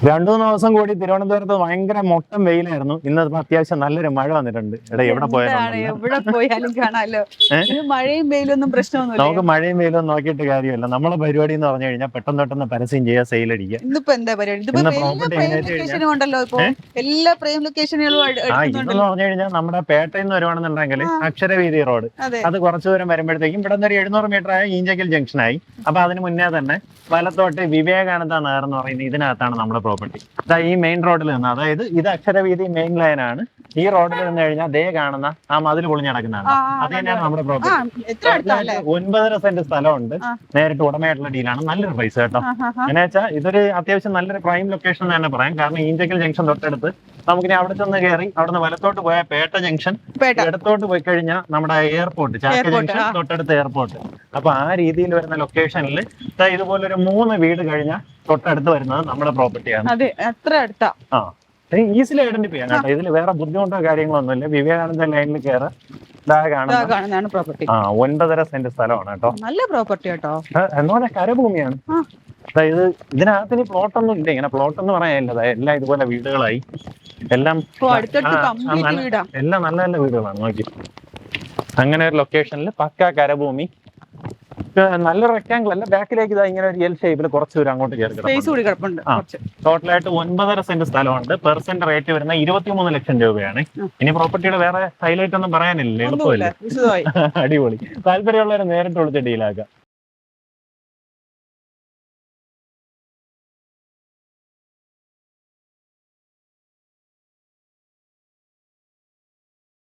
രണ്ടു മൂന്ന് ദിവസം കൂടി തിരുവനന്തപുരത്ത് ഭയങ്കര മൊട്ടം വെയിലായിരുന്നു. ഇന്ന് അത്യാവശ്യം നല്ലൊരു മഴ വന്നിട്ടുണ്ട്. എവിടെ പോയാലും കാണാലോ. മഴയും വെയിലൊന്നും പ്രശ്നമൊന്നുമില്ല. നമുക്ക് മഴയും വെയിലും നോക്കിയിട്ട് കാര്യമല്ല. നമ്മളെ പരിപാടി എന്ന് പറഞ്ഞു കഴിഞ്ഞാൽ പെട്ടെന്ന് പരസ്യം ചെയ്യുക, സെയിൽ അടിക്കുക. ഇന്നിപ്പോ എന്താ പരിപാടി? എല്ലാ പ്രൈം ലൊക്കേഷനുകളും ഇതെന്ന് പറഞ്ഞു കഴിഞ്ഞാൽ നമ്മുടെ പേട്ടയിൽ നിന്ന് വരുവാണെന്നുണ്ടെങ്കിൽ അക്ഷരവീതി റോഡ്, അത് കുറച്ചു ദൂരം വരുമ്പോഴത്തേക്കും ഇവിടെ നിന്ന് ഒരു 700 മീറ്റർ ആയ ഈഞ്ചക്കൽ ജംഗ്ഷനായി. അപ്പൊ അതിന് മുന്നേ തന്നെ വലത്തോട്ട് വിവേകാനന്ദ നഗർ എന്ന് പറയുന്നത് ഇതിനകത്താണ് നമ്മുടെ പ്രോപ്പർട്ടി. ഈ മെയിൻ റോഡിൽ നിന്ന്, അതായത് ഇത് അക്ഷരവീതി മെയിൻ ലൈനാണ്. ഈ റോഡിൽ നിന്ന് കഴിഞ്ഞാൽ ദേ കാണുന്ന ആ മതിൽ പൊളിഞ്ഞ് നടക്കുന്നതാണ്. അത് തന്നെയാണ് നമ്മുടെ പ്രോപ്പർട്ടി. 9.5 സെന്റ് സ്ഥലമുണ്ട്. നേരിട്ട് ഉടമയായിട്ടുള്ള ഡീലാണ്. നല്ലൊരു പൈസ കേട്ടോ. എന്നു വെച്ചാൽ ഇതൊരു അത്യാവശ്യം നല്ലൊരു പ്രൈം ലൊക്കേഷൻ എന്ന് തന്നെ പറയാം. കാരണം ഈഞ്ചക്കൽ ജംഗ്ഷൻ തൊട്ടടുത്ത് നമുക്കിനി അവിടെ ചെന്ന് കയറി അവിടുന്ന് വലത്തോട്ട് പോയാൽ പേട്ട ജംഗ്ഷൻ, ഇടത്തോട്ട് പോയി കഴിഞ്ഞാൽ നമ്മുടെ എയർപോർട്ട്, ചാക്ക ജംഗ്ഷൻ തൊട്ടടുത്ത് എയർപോർട്ട്. അപ്പൊ ആ രീതിയിൽ വരുന്ന ലൊക്കേഷനിൽ ഇതുപോലൊരു 3 വീട് കഴിഞ്ഞാൽ തൊട്ടടുത്ത് വരുന്നത് നമ്മുടെ പ്രോപ്പർട്ടിയാണ്. ഈസിലി ഐഡന്റിഫൈ ചെയ്യാം കേട്ടോ. ഇതിൽ വേറെ ബുദ്ധിമുട്ടോ കാര്യങ്ങളൊന്നുമില്ല. വിവേകാനന്ദ ലൈനിൽ കയറി കാണുന്നതാണ് പ്രോപ്പർട്ടി. 9.5 സെന്റ് സ്ഥലമാണ് കേട്ടോ. നല്ല പ്രോപ്പർട്ടി കേട്ടോ. എന്ന് പറഞ്ഞാൽ കരഭൂമിയാണ്. അതായത് ഇതിനകത്ത് ഇനി പ്ലോട്ടൊന്നും ഇല്ല. ഇങ്ങനെ പ്ലോട്ട് എന്ന് പറയാനില്ല. എല്ലാം ഇതുപോലെ വീടുകളായി. എല്ലാം എല്ലാം നല്ല നല്ല വീടുകളാണ്. നോക്കി അങ്ങനെ ഒരു ലൊക്കേഷനിൽ പക്ക കരഭൂമി. നല്ല റെക്ടാംഗിൾ അല്ല, ബാക്കിലേക്ക് ഇതാ ഇങ്ങനെ ഒരു എൽ ഷേപ്പിൽ കുറച്ച് ദൂരം അങ്ങോട്ട് കയറി കിടപ്പുണ്ട്. ടോട്ടലായിട്ട് 9.5 സെന്റ് സ്ഥലമുണ്ട്. പെർ സെന്റ് റേറ്റ് വരുന്ന 23 ലക്ഷം രൂപയാണ്. ഇനി പ്രോപ്പർട്ടിയുടെ വേറെ ഹൈലൈറ്റ് ഒന്നും പറയാനില്ല. എളുപ്പമില്ല. അടിപൊളി. താല്പര്യമുള്ളവരെ നേരിട്ട് വിളിച്ച് ഡീലാക്കാം.